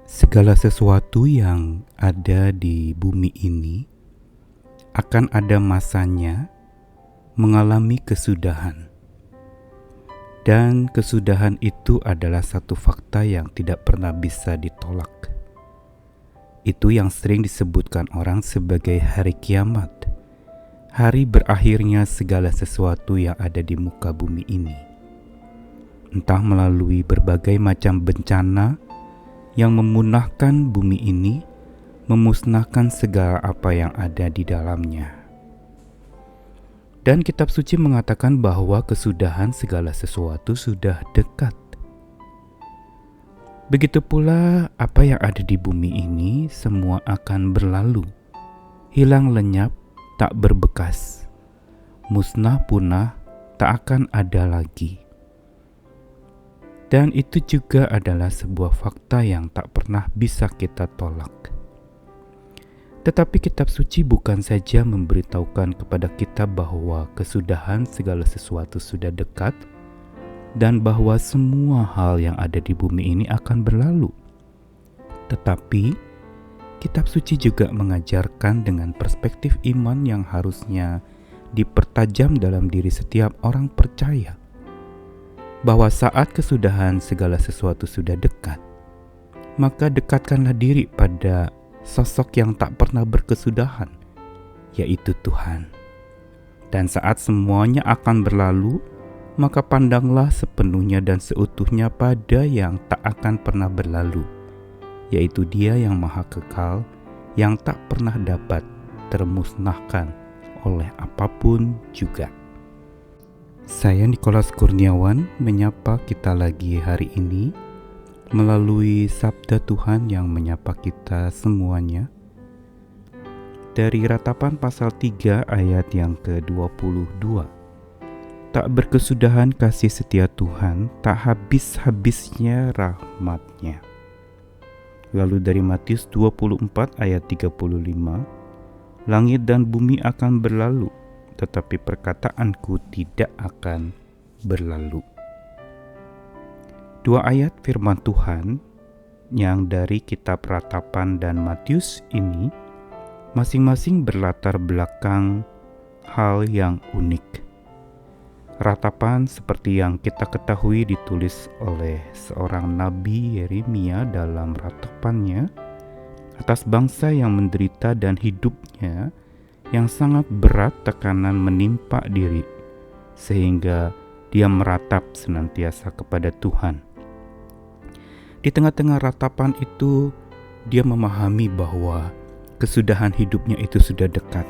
Segala sesuatu yang ada di bumi ini akan ada masanya mengalami kesudahan. Dan kesudahan itu adalah satu fakta yang tidak pernah bisa ditolak. Itu yang sering disebutkan orang sebagai hari kiamat, hari berakhirnya segala sesuatu yang ada di muka bumi ini. Entah melalui berbagai macam bencana yang memunahkan bumi ini, memusnahkan segala apa yang ada di dalamnya. Dan kitab suci mengatakan bahwa kesudahan segala sesuatu sudah dekat. Begitu pula apa yang ada di bumi ini semua akan berlalu, hilang lenyap, tak berbekas, musnah punah, tak akan ada lagi. Dan itu juga adalah sebuah fakta yang tak pernah bisa kita tolak. Tetapi kitab suci bukan saja memberitahukan kepada kita bahwa kesudahan segala sesuatu sudah dekat dan bahwa semua hal yang ada di bumi ini akan berlalu. Tetapi kitab suci juga mengajarkan dengan perspektif iman yang harusnya dipertajam dalam diri setiap orang percaya, bahwa saat kesudahan segala sesuatu sudah dekat, maka dekatkanlah diri pada sosok yang tak pernah berkesudahan, yaitu Tuhan. Dan saat semuanya akan berlalu, maka pandanglah sepenuhnya dan seutuhnya pada yang tak akan pernah berlalu, yaitu Dia yang maha kekal, yang tak pernah dapat termusnahkan oleh apapun juga. Saya Nikolas Kurniawan menyapa kita lagi hari ini melalui sabda Tuhan yang menyapa kita semuanya dari Ratapan pasal 3 ayat yang ke-22. Tak berkesudahan kasih setia Tuhan, tak habis-habisnya rahmat-Nya. Lalu dari Matius 24 ayat 35, langit dan bumi akan berlalu, tetapi perkataanku tidak akan berlalu. Dua ayat firman Tuhan yang dari kitab Ratapan dan Matius ini masing-masing berlatar belakang hal yang unik. Ratapan seperti yang kita ketahui ditulis oleh seorang Nabi Yeremia dalam ratapannya atas bangsa yang menderita dan hidupnya yang sangat berat tekanan menimpa diri, sehingga dia meratap senantiasa kepada Tuhan. Di tengah-tengah ratapan itu, dia memahami bahwa kesudahan hidupnya itu sudah dekat.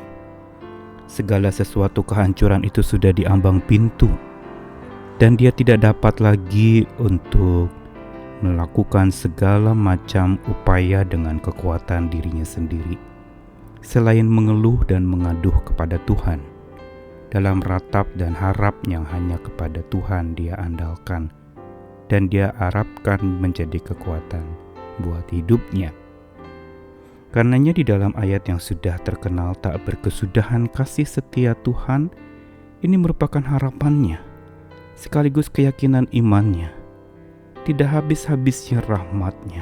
Segala sesuatu kehancuran itu sudah di ambang pintu, dan dia tidak dapat lagi untuk melakukan segala macam upaya dengan kekuatan dirinya sendiri, selain mengeluh dan mengaduh kepada Tuhan. Dalam ratap dan harap yang hanya kepada Tuhan dia andalkan, dan dia harapkan menjadi kekuatan buat hidupnya. Karenanya di dalam ayat yang sudah terkenal tak berkesudahan kasih setia Tuhan, ini merupakan harapannya, sekaligus keyakinan imannya, tidak habis-habisnya rahmat-Nya.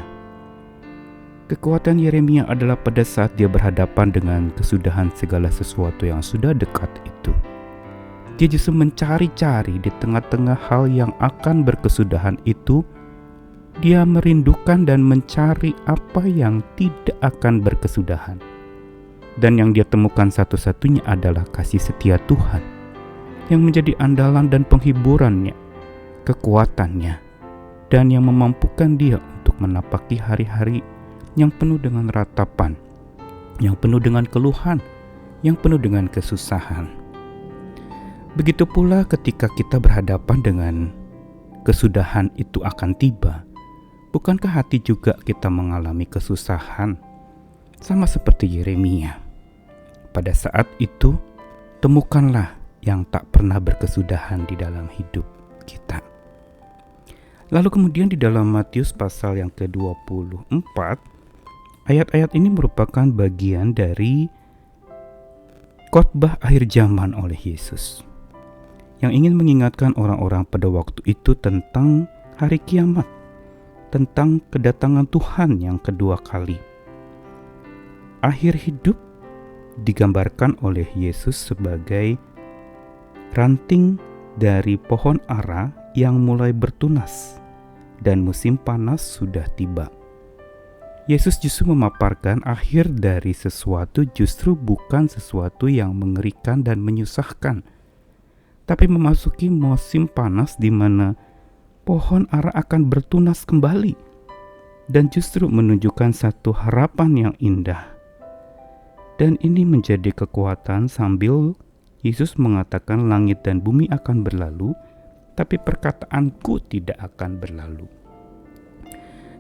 Kekuatan Yeremia adalah pada saat dia berhadapan dengan kesudahan segala sesuatu yang sudah dekat itu. Dia justru mencari-cari di tengah-tengah hal yang akan berkesudahan itu. Dia merindukan dan mencari apa yang tidak akan berkesudahan. Dan yang dia temukan satu-satunya adalah kasih setia Tuhan, yang menjadi andalan dan penghiburannya, kekuatannya, dan yang memampukan dia untuk menapaki hari-hari yang penuh dengan ratapan, yang penuh dengan keluhan, yang penuh dengan kesusahan. Begitu pula ketika kita berhadapan dengan kesudahan itu akan tiba, bukankah hati juga kita mengalami kesusahan? Sama seperti Yeremia. Pada saat itu, temukanlah yang tak pernah berkesudahan di dalam hidup kita. Lalu kemudian di dalam Matius pasal yang ke-24, ayat-ayat ini merupakan bagian dari khotbah akhir zaman oleh Yesus, yang ingin mengingatkan orang-orang pada waktu itu tentang hari kiamat, tentang kedatangan Tuhan yang kedua kali. Akhir hidup digambarkan oleh Yesus sebagai ranting dari pohon ara yang mulai bertunas dan musim panas sudah tiba. Yesus justru memaparkan akhir dari sesuatu justru bukan sesuatu yang mengerikan dan menyusahkan, tapi memasuki musim panas di mana pohon ara akan bertunas kembali dan justru menunjukkan satu harapan yang indah. Dan ini menjadi kekuatan sambil Yesus mengatakan langit dan bumi akan berlalu, tapi perkataanku tidak akan berlalu.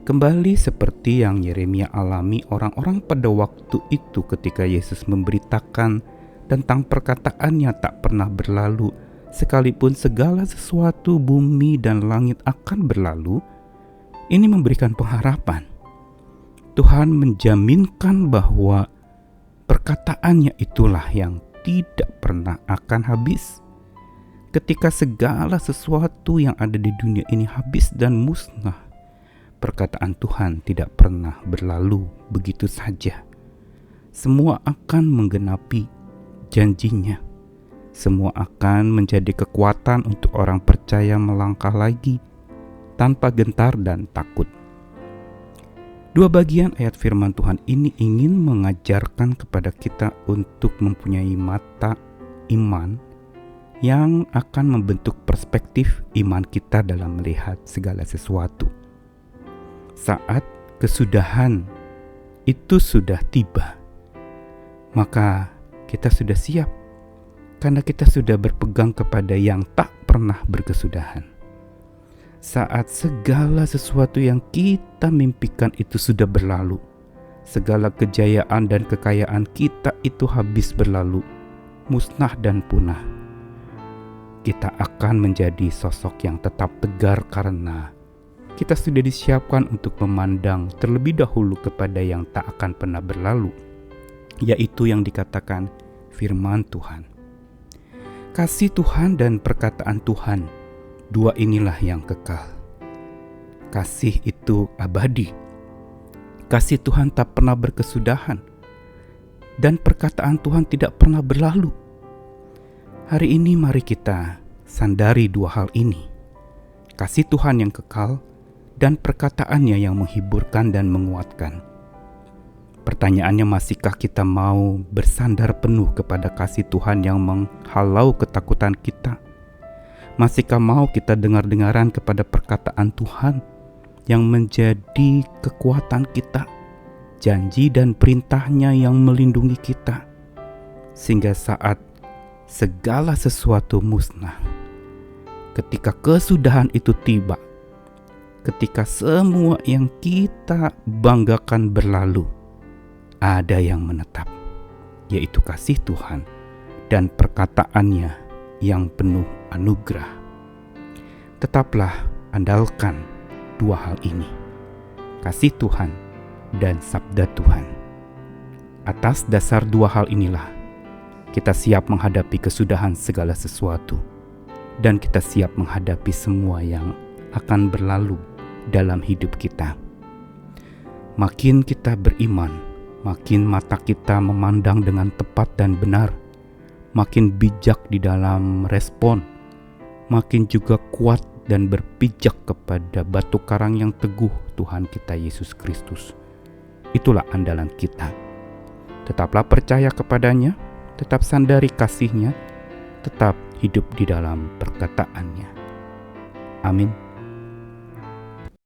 Kembali seperti yang Yeremia alami orang-orang pada waktu itu ketika Yesus memberitakan tentang perkataan yang tak pernah berlalu, sekalipun segala sesuatu bumi dan langit akan berlalu, ini memberikan pengharapan. Tuhan menjaminkan bahwa perkataannya itulah yang tidak pernah akan habis. Ketika segala sesuatu yang ada di dunia ini habis dan musnah, perkataan Tuhan tidak pernah berlalu begitu saja. Semua akan menggenapi janjinya. Semua akan menjadi kekuatan untuk orang percaya melangkah lagi tanpa gentar dan takut. Dua bagian ayat firman Tuhan ini ingin mengajarkan kepada kita untuk mempunyai mata iman yang akan membentuk perspektif iman kita dalam melihat segala sesuatu. Saat kesudahan itu sudah tiba, maka kita sudah siap karena kita sudah berpegang kepada yang tak pernah berkesudahan. Saat segala sesuatu yang kita mimpikan itu sudah berlalu, segala kejayaan dan kekayaan kita itu habis berlalu, musnah dan punah, kita akan menjadi sosok yang tetap tegar karena kita sudah disiapkan untuk memandang terlebih dahulu kepada yang tak akan pernah berlalu, yaitu yang dikatakan firman Tuhan. Kasih Tuhan dan perkataan Tuhan, dua inilah yang kekal. Kasih itu abadi. Kasih Tuhan tak pernah berkesudahan. Dan perkataan Tuhan tidak pernah berlalu. Hari ini mari kita sandari dua hal ini. Kasih Tuhan yang kekal dan perkataannya yang menghiburkan dan menguatkan. Pertanyaannya, masihkah kita mau bersandar penuh kepada kasih Tuhan yang menghalau ketakutan kita? Masihkah mau kita dengar-dengaran kepada perkataan Tuhan yang menjadi kekuatan kita, janji dan perintahnya yang melindungi kita, sehingga saat segala sesuatu musnah, ketika kesudahan itu tiba, ketika semua yang kita banggakan berlalu, ada yang menetap, yaitu kasih Tuhan dan perkataannya yang penuh anugerah. Tetaplah andalkan dua hal ini, kasih Tuhan dan sabda Tuhan. Atas dasar dua hal inilah kita siap menghadapi kesudahan segala sesuatu, dan kita siap menghadapi semua yang akan berlalu dalam hidup kita. Makin kita beriman, makin mata kita memandang dengan tepat dan benar, makin bijak di dalam respon, makin juga kuat dan berpijak kepada batu karang yang teguh, Tuhan kita Yesus Kristus. Itulah andalan kita. Tetaplah percaya kepadanya, tetap sandari kasih-Nya, tetap hidup di dalam perkataannya. Amin.